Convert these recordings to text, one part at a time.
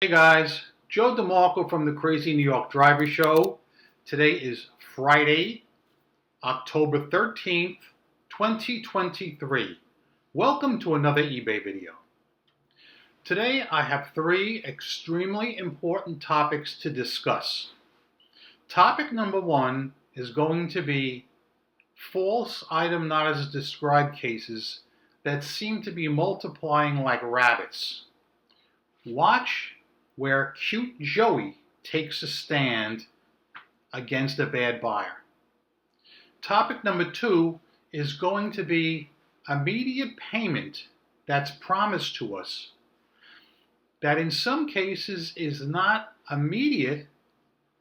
Hey guys, Joe DeMarco from the Crazy New York Driver Show. Today is Friday, October 13th, 2023. Welcome to another eBay video. Today I have three extremely important topics to discuss. Topic number one is going to be false item not as described cases that seem to be multiplying like rabbits. Watch where cute Joey takes a stand against a bad buyer. Topic number two is going to be immediate payment that's promised to us, that in some cases is not immediate,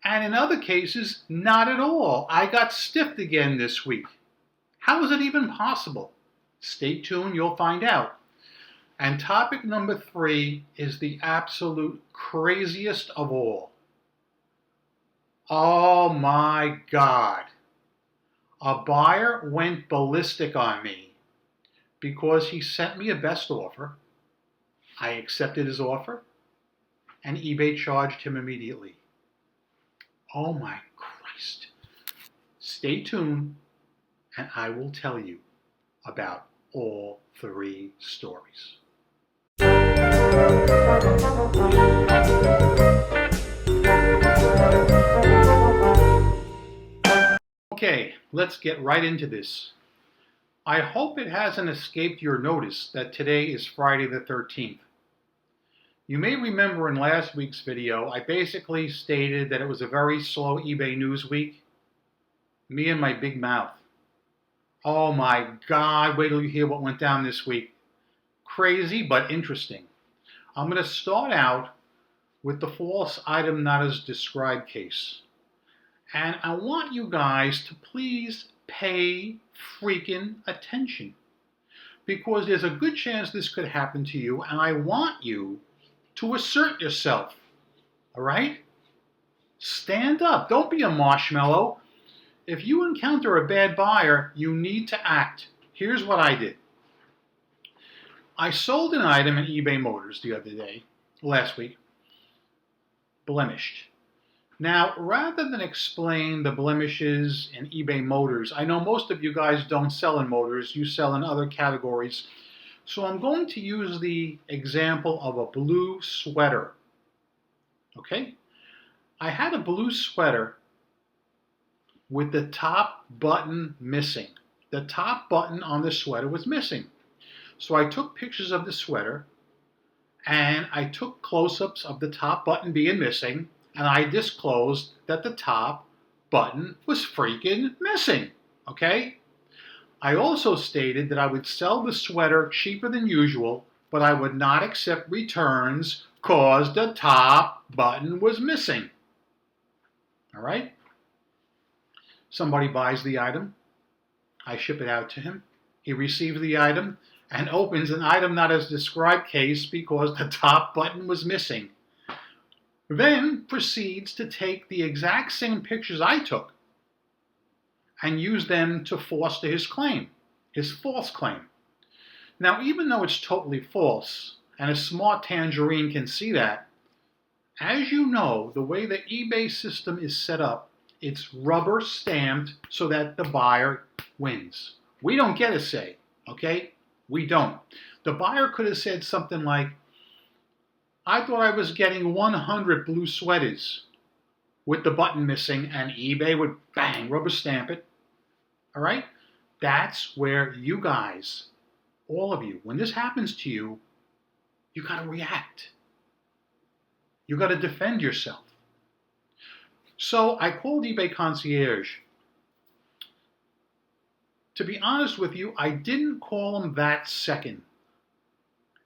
and in other cases, not at all. I got stiffed again this week. How is it even possible? Stay tuned, you'll find out. And topic number three is the absolute craziest of all. Oh my God. A buyer went ballistic on me because he sent me a best offer. I accepted his offer and eBay charged him immediately. Oh my Christ. Stay tuned and I will tell you about all three stories. Okay, let's get right into this. I hope it hasn't escaped your notice that today is Friday the 13th. You may remember in last week's video, I basically stated that it was a very slow eBay news week. Me and my big mouth. Oh my God, wait till you hear what went down this week. Crazy, but interesting. I'm going to start out with the false item not as described case. And I want you guys to please pay freaking attention, because there's a good chance this could happen to you, and I want you to assert yourself. All right? Stand up. Don't be a marshmallow. If you encounter a bad buyer, you need to act. Here's what I did. I sold an item in eBay Motors the other day, last week, blemished. Now, rather than explain the blemishes in eBay Motors, I know most of you guys don't sell in motors, you sell in other categories. So I'm going to use the example of a blue sweater. Okay? I had a blue sweater with the top button missing. The top button on the sweater was missing. So I took pictures of the sweater and I took close-ups of the top button being missing, and I disclosed that the top button was freaking missing. Okay? I also stated that I would sell the sweater cheaper than usual, but I would not accept returns because the top button was missing. All right? Somebody buys the item. I ship it out to him. He receives the item and opens an item not as described case because the top button was missing. Then proceeds to take the exact same pictures I took and use them to foster his claim, his false claim. Now, even though it's totally false, and a smart tangerine can see that, as you know, the way the eBay system is set up, it's rubber stamped so that the buyer wins. We don't get a say, okay? We don't. The buyer could have said something like, I thought I was getting 100 blue sweaters with the button missing, and eBay would bang, rubber stamp it. All right? That's where you guys, all of you, when this happens to you, you got to react. You got to defend yourself. So I called eBay Concierge. To be honest with you, I didn't call them that second.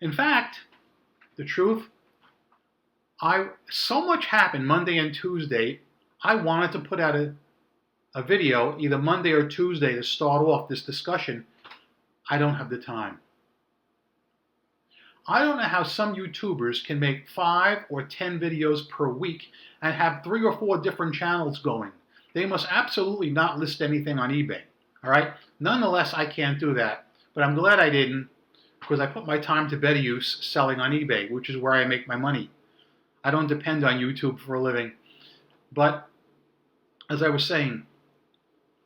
In fact, the truth, so much happened Monday and Tuesday, I wanted to put out a video either Monday or Tuesday to start off this discussion. I don't have the time. I don't know how some YouTubers can make 5 or 10 videos per week and have 3 or 4 different channels going. They must absolutely not list anything on eBay. All right? Nonetheless, I can't do that. But I'm glad I didn't, because I put my time to better use selling on eBay, which is where I make my money. I don't depend on YouTube for a living. But as I was saying,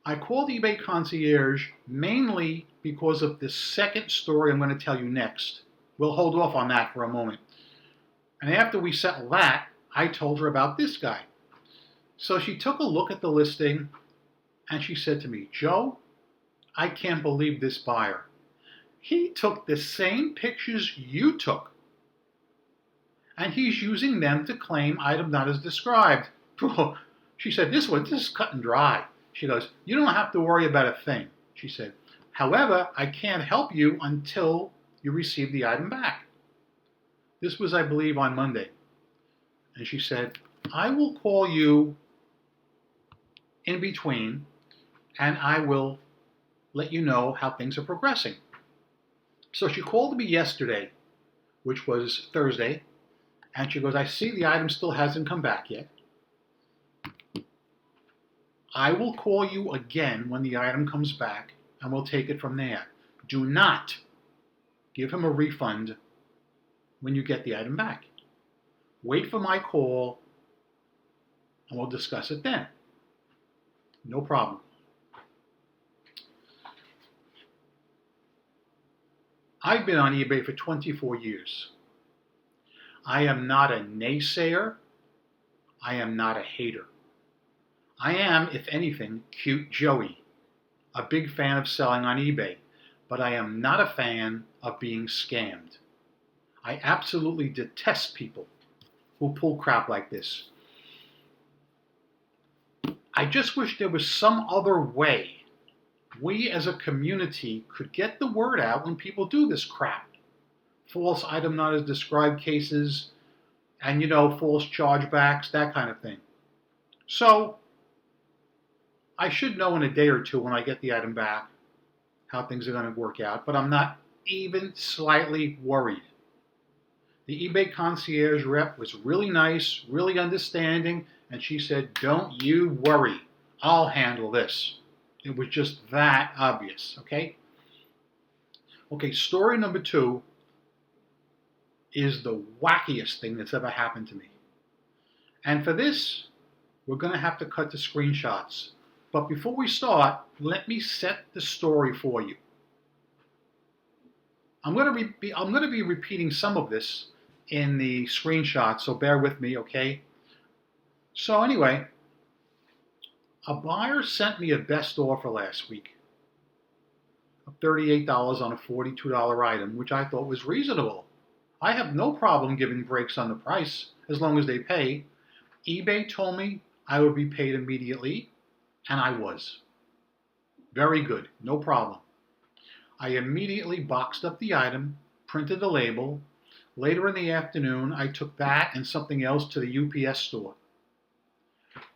I called eBay Concierge mainly because of the second story I'm going to tell you next. We'll hold off on that for a moment. And after we settle that, I told her about this guy. So she took a look at the listing and she said to me, Joe, I can't believe this buyer. He took the same pictures you took and he's using them to claim item not as described. She said, this is cut and dry. She goes, you don't have to worry about a thing. She said, however, I can't help you until you receive the item back. This was, I believe, on Monday. And she said, I will call you in between and I will let you know how things are progressing. So she called me yesterday, which was Thursday, and she goes, I see the item still hasn't come back yet. I will call you again when the item comes back and we'll take it from there. Do not give him a refund when you get the item back. Wait for my call and we'll discuss it then. No problem. I've been on eBay for 24 years. I am not a naysayer. I am not a hater. I am, if anything, cute Joey, a big fan of selling on eBay, but I am not a fan of being scammed. I absolutely detest people who pull crap like this. I just wish there was some other way we as a community could get the word out when people do this crap. False item not as described cases and, false chargebacks, that kind of thing. So, I should know in a day or two when I get the item back how things are going to work out, but I'm not even slightly worried. The eBay concierge rep was really nice, really understanding, and she said, don't you worry, I'll handle this. It was just that obvious, okay? Okay, story number 2 is the wackiest thing that's ever happened to me. And for this, we're going to have to cut to screenshots. But before we start, let me set the story for you. I'm going to be repeating some of this in the screenshot, so bear with me, okay? So anyway, a buyer sent me a best offer last week of $38 on a $42 item, which I thought was reasonable. I have no problem giving breaks on the price as long as they pay. eBay told me I would be paid immediately, and I was. Very good, no problem. I immediately boxed up the item, printed the label. Later in the afternoon, I took that and something else to the UPS store.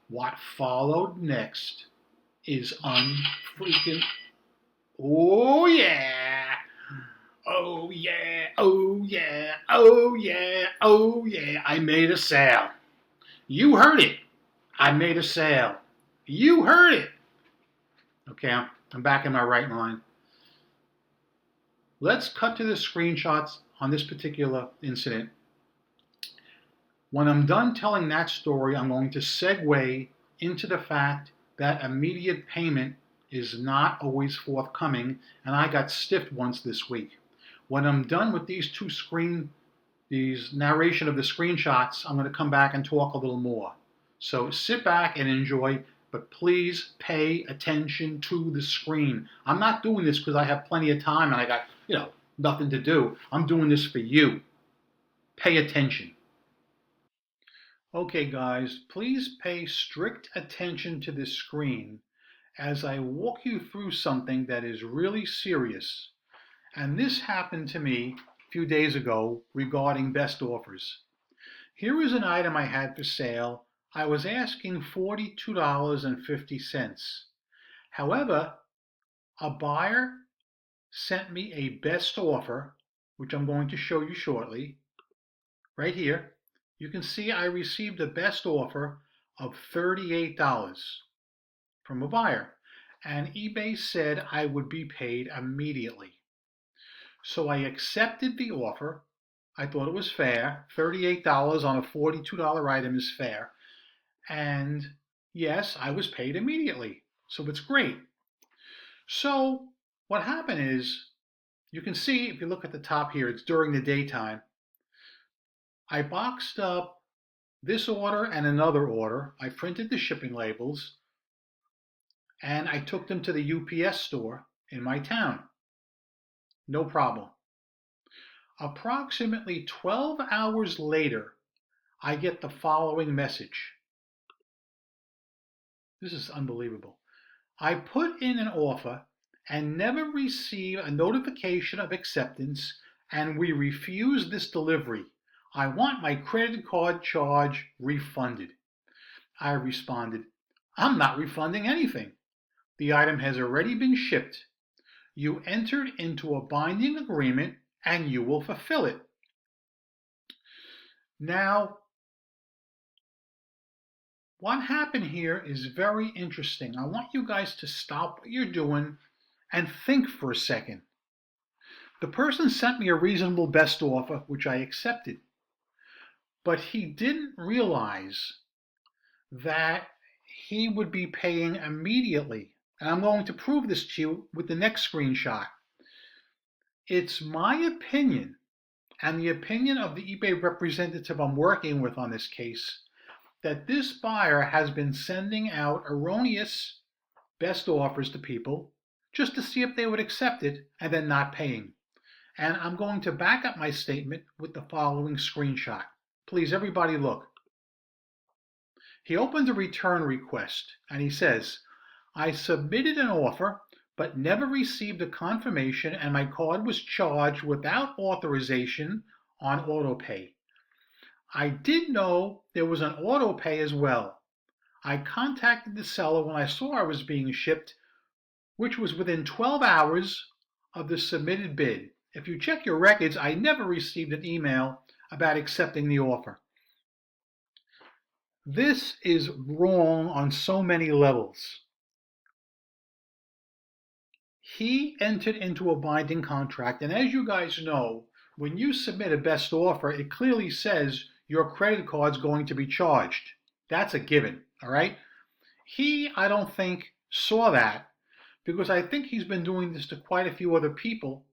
What followed next is unfreaking... Oh yeah! Oh yeah! Oh yeah! Oh yeah! Oh yeah! I made a sale. You heard it. I made a sale. You heard it. Okay, I'm back in my right mind. Let's cut to the screenshots on this particular incident. When I'm done telling that story, I'm going to segue into the fact that immediate payment is not always forthcoming, and I got stiffed once this week. When I'm done with these narration of the screenshots, I'm going to come back and talk a little more. So sit back and enjoy, but please pay attention to the screen. I'm not doing this because I have plenty of time and I got, nothing to do. I'm doing this for you. Pay attention. Okay, guys, please pay strict attention to this screen as I walk you through something that is really serious. And this happened to me a few days ago regarding best offers. Here is an item I had for sale. I was asking $42.50. However, a buyer sent me a best offer, which I'm going to show you shortly. Right here, you can see I received a best offer of $38 from a buyer, and eBay said I would be paid immediately. So I accepted the offer, I thought it was fair. $38 on a $42 item is fair. And yes, I was paid immediately. So it's great. So what happened is, you can see if you look at the top here, it's during the daytime. I boxed up this order and another order. I printed the shipping labels and I took them to the UPS store in my town. No problem. Approximately 12 hours later, I get the following message. This is unbelievable. I put in an offer and never receive a notification of acceptance, and we refuse this delivery. I want my credit card charge refunded. I responded, I'm not refunding anything. The item has already been shipped. You entered into a binding agreement and you will fulfill it. Now, what happened here is very interesting. I want you guys to stop what you're doing and think for a second. The person sent me a reasonable best offer, which I accepted. But he didn't realize that he would be paying immediately. And I'm going to prove this to you with the next screenshot. It's my opinion, and the opinion of the eBay representative I'm working with on this case, that this buyer has been sending out erroneous best offers to people just to see if they would accept it and then not paying. And I'm going to back up my statement with the following screenshot. Please, everybody look. He opened a return request and he says, I submitted an offer but never received a confirmation and my card was charged without authorization on autopay. I did know there was an autopay as well. I contacted the seller when I saw I was being shipped, which was within 12 hours of the submitted bid. If you check your records, I never received an email about accepting the offer. This is wrong on so many levels. He entered into a binding contract, and as you guys know, when you submit a best offer, it clearly says your credit card's going to be charged. That's a given, all right? He, I don't think, saw that because I think he's been doing this to quite a few other people,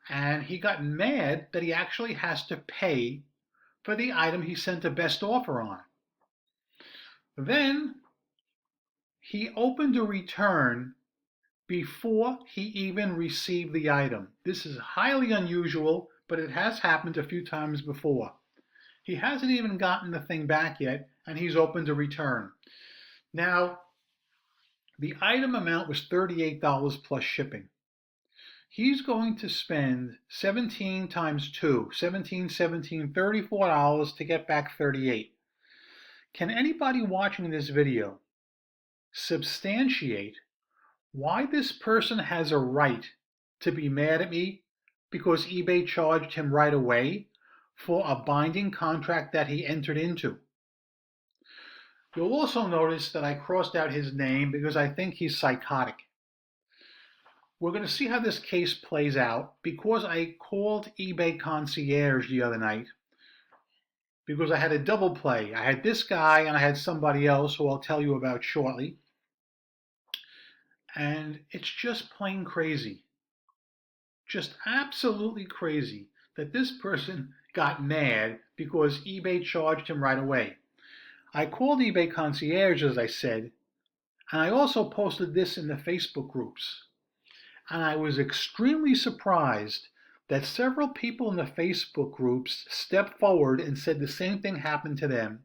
and he got mad that he actually has to pay for the item he sent a best offer on. Then he opened a return before he even received the item. This is highly unusual, but it has happened a few times before. He hasn't even gotten the thing back yet, and he's opened a return. Now, the item amount was $38 plus shipping. He's going to spend 17 times 2, 17, $34 to get back 38. Can anybody watching this video substantiate why this person has a right to be mad at me because eBay charged him right away for a binding contract that he entered into? You'll also notice that I crossed out his name because I think he's psychotic. We're going to see how this case plays out because I called eBay concierge the other night because I had a double play. I had this guy and I had somebody else who I'll tell you about shortly. And it's just plain crazy. Just absolutely crazy that this person got mad because eBay charged him right away. I called eBay concierge, as I said, and I also posted this in the Facebook groups. And I was extremely surprised that several people in the Facebook groups stepped forward and said the same thing happened to them.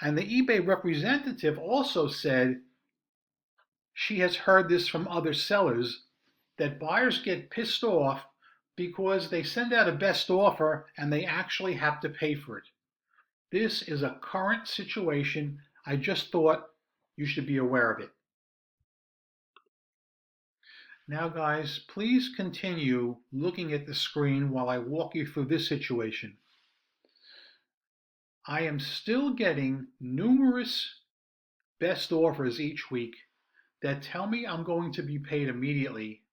And the eBay representative also said she has heard this from other sellers, that buyers get pissed off because they send out a best offer and they actually have to pay for it. This is a current situation. I just thought you should be aware of it. Now guys, please continue looking at the screen while I walk you through this situation. I am still getting numerous best offers each week that tell me I'm going to be paid immediately,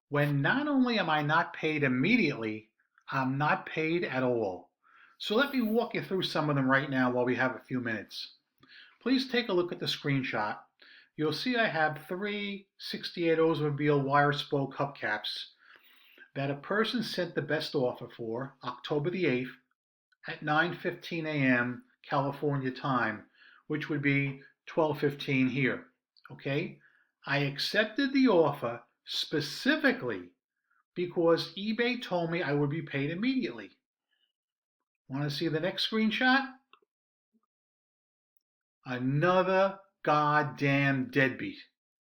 when not only am I not paid immediately, I'm not paid at all. So let me walk you through some of them right now while we have a few minutes. Please take a look at the screenshot. You'll see I have three 68 Oldsmobile wire spoke hubcaps that a person sent the best offer for October the 8th at 9:15 a.m. California time, which would be 12:15 here. Okay? I accepted the offer specifically because eBay told me I would be paid immediately. Want to see the next screenshot? Another goddamn deadbeat.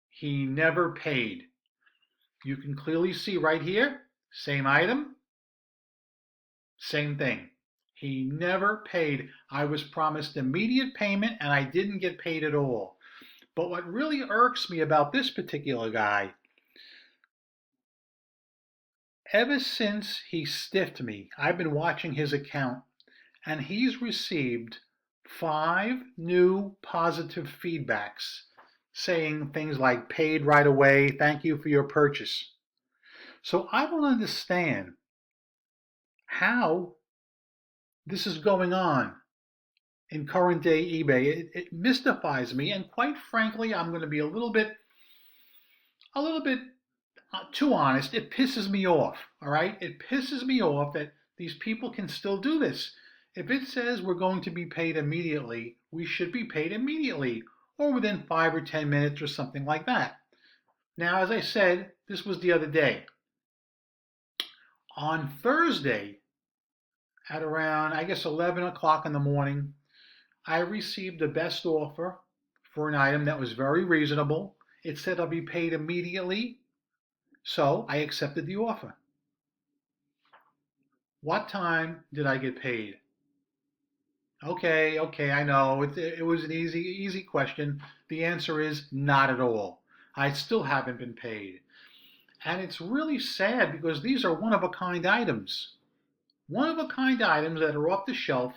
He never paid. You can clearly see right here, same item, same thing. He never paid. I was promised immediate payment and I didn't get paid at all. But what really irks me about this particular guy, ever since he stiffed me, I've been watching his account and he's received 5 new positive feedbacks saying things like paid right away, thank you for your purchase. So I don't understand how this is going on in current day eBay. It mystifies me, and quite frankly, I'm going to be a little bit too honest. It pisses me off. All right, it pisses me off that these people can still do this. If it says we're going to be paid immediately, we should be paid immediately, or within 5 or 10 minutes, or something like that. Now, as I said, this was the other day. On Thursday, at around, I guess, 11 o'clock in the morning, I received the best offer for an item that was very reasonable. It said I'll be paid immediately, so I accepted the offer. What time did I get paid? Okay, I know. It was an easy question. The answer is not at all. I still haven't been paid. And it's really sad because these are one-of-a-kind items. One-of-a-kind items that are off the shelf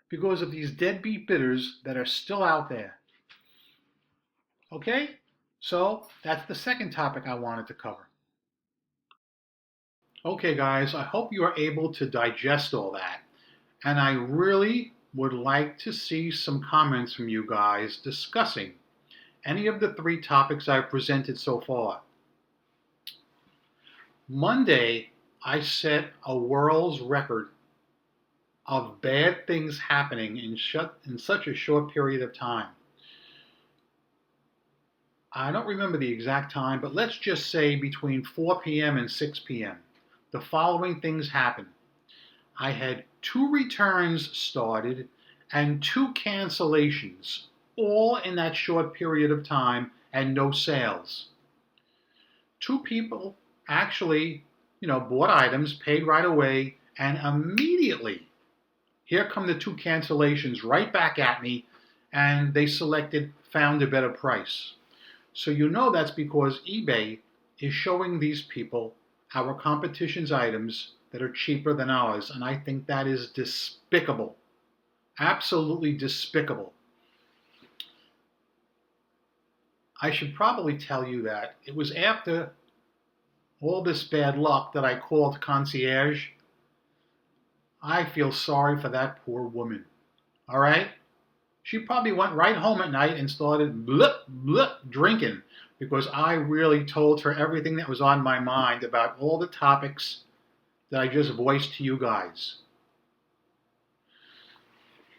because of these deadbeat bidders that are still out there. Okay? So that's the second topic I wanted to cover. Okay, guys, I hope you are able to digest all that. And I really would like to see some comments from you guys discussing any of the 3 topics I've presented so far. Monday, I set a world's record of bad things happening in such a short period of time. I don't remember the exact time, but let's just say between 4 p.m. and 6 p.m. The following things happened. I had 2 returns started and 2 cancellations, all in that short period of time, and no sales. 2 people actually, bought items, paid right away, and immediately, here come the 2 cancellations right back at me, and they selected found a better price. So that's because eBay is showing these people our competition's items that are cheaper than ours, and I think that is despicable. Absolutely despicable. I should probably tell you that it was after all this bad luck that I called concierge. I feel sorry for that poor woman. All right? She probably went right home at night and started drinking because I really told her everything that was on my mind about all the topics that I just voiced to you guys.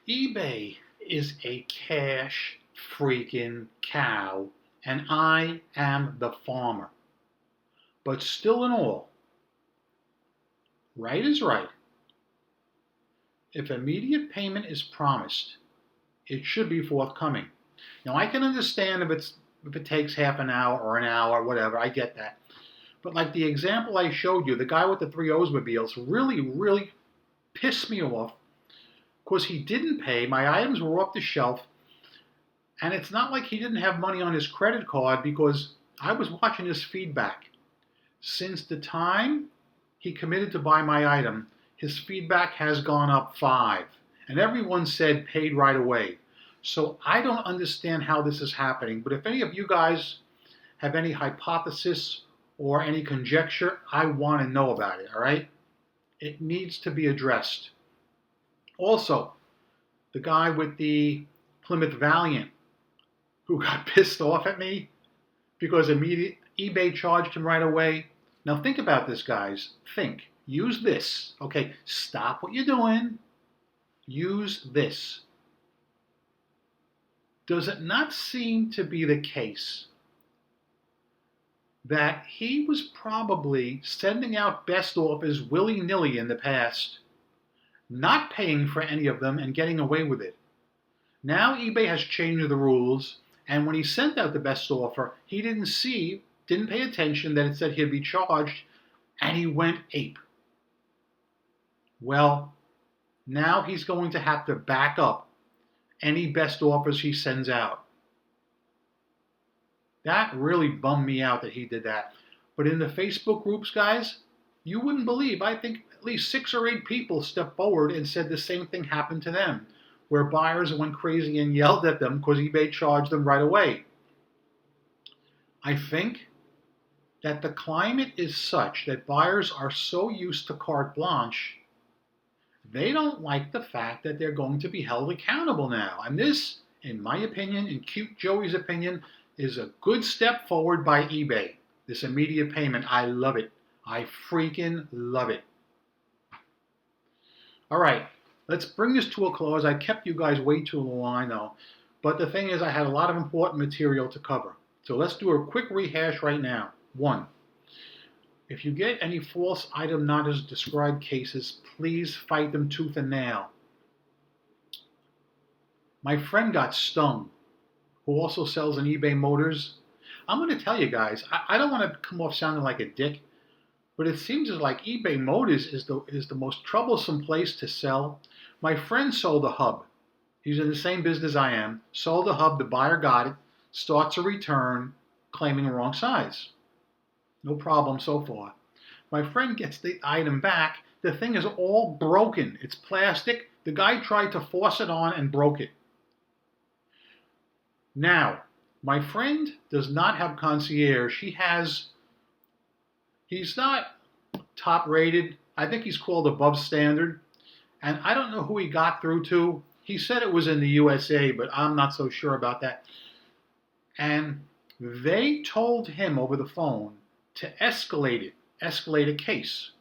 eBay is a cash freaking cow, and I am the farmer. But still in all, right is right. If immediate payment is promised, it should be forthcoming. Now, I can understand if it takes half an hour or an hour, whatever, I get that. But like the example I showed you, the guy with the 3 Oldsmobiles really pissed me off because he didn't pay. My items were off the shelf, and it's not like he didn't have money on his credit card because I was watching his feedback. Since the time he committed to buy my item, his feedback has gone up 5, and everyone said paid right away. So I don't understand how this is happening, but if any of you guys have any hypothesis or any conjecture, I want to know about it, all right? It needs to be addressed. Also, the guy with the Plymouth Valiant who got pissed off at me because eBay charged him right away. Now think about this, guys. Think. Use this. Okay, stop what you're doing. Use this. Does it not seem to be the case that he was probably sending out best offers willy-nilly in the past, not paying for any of them and getting away with it? Now eBay has changed the rules, and when he sent out the best offer, he didn't pay attention that it said he'd be charged, and he went ape. Well, now he's going to have to back up any best offers he sends out. That really bummed me out that he did that. But in the Facebook groups, guys, you wouldn't believe, I think at least 6 or 8 people stepped forward and said the same thing happened to them, where buyers went crazy and yelled at them because eBay charged them right away. I think that the climate is such that buyers are so used to carte blanche, they don't like the fact that they're going to be held accountable now. And this, in my opinion, in Cute Joey's opinion, is a good step forward by eBay. This immediate payment, I love it. I freaking love it. All right, let's bring this to a close. I kept you guys way too long, I know. But the thing is, I had a lot of important material to cover. So let's do a quick rehash right now. 1. If you get any false item not as described cases, please fight them tooth and nail. My friend got stung, who also sells on eBay Motors. I'm going to tell you guys, I don't want to come off sounding like a dick, but it seems as like eBay Motors is the most troublesome place to sell. My friend sold a hub. He's in the same business I am. Sold a hub, the buyer got it, starts a return, claiming the wrong size. No problem so far. My friend gets the item back. The thing is all broken. It's plastic. The guy tried to force it on and broke it. Now, my friend does not have concierge. He's not top rated. I think he's called above standard. And I don't know who he got through to. He said it was in the USA, but I'm not so sure about that. And they told him over the phone to escalate a case.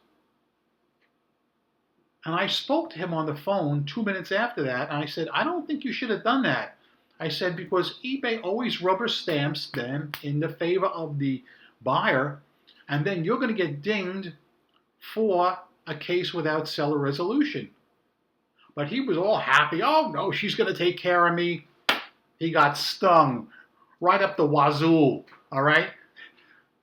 And I spoke to him on the phone 2 minutes after that, and I said, I don't think you should have done that. I said, because eBay always rubber stamps them in the favor of the buyer, and then you're going to get dinged for a case without seller resolution. But he was all happy. Oh, no, she's going to take care of me. He got stung right up the wazoo, all right?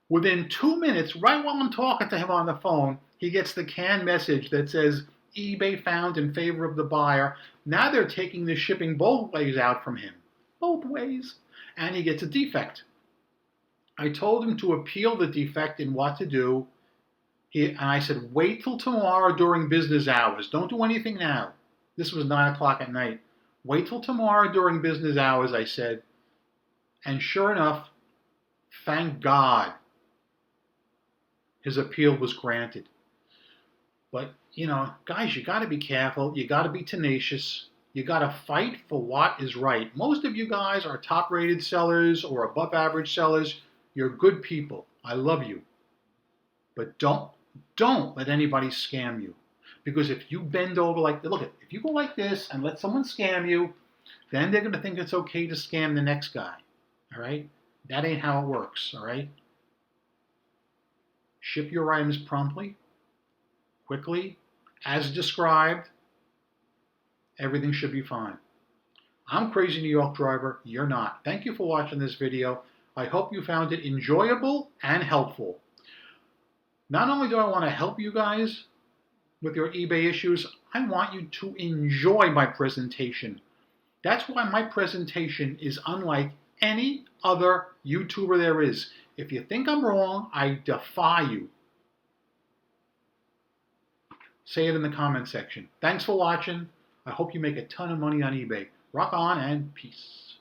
Within 2 minutes, right while I'm talking to him on the phone, he gets the canned message that says, eBay found in favor of the buyer. Now they're taking the shipping both ways out from him. Both ways. And he gets a defect. I told him to appeal the defect and what to do. And I said, wait till tomorrow during business hours. Don't do anything now. This was 9 o'clock at night. Wait till tomorrow during business hours, I said. And sure enough, thank God, his appeal was granted. But, you know, guys, you got to be careful. You got to be tenacious. You got to fight for what is right. Most of you guys are top-rated sellers or above-average sellers. You're good people. I love you. But don't let anybody scam you. Because if you bend over like, look, if you go like this and let someone scam you, then they're going to think it's okay to scam the next guy. All right? That ain't how it works. All right? Ship your items promptly, quickly, as described. Everything should be fine. I'm Crazy New York Driver. You're not. Thank you for watching this video. I hope you found it enjoyable and helpful. Not only do I want to help you guys with your eBay issues, I want you to enjoy my presentation. That's why my presentation is unlike any other YouTuber there is. If you think I'm wrong, I defy you. Say it in the comment section. Thanks for watching. I hope you make a ton of money on eBay. Rock on and peace.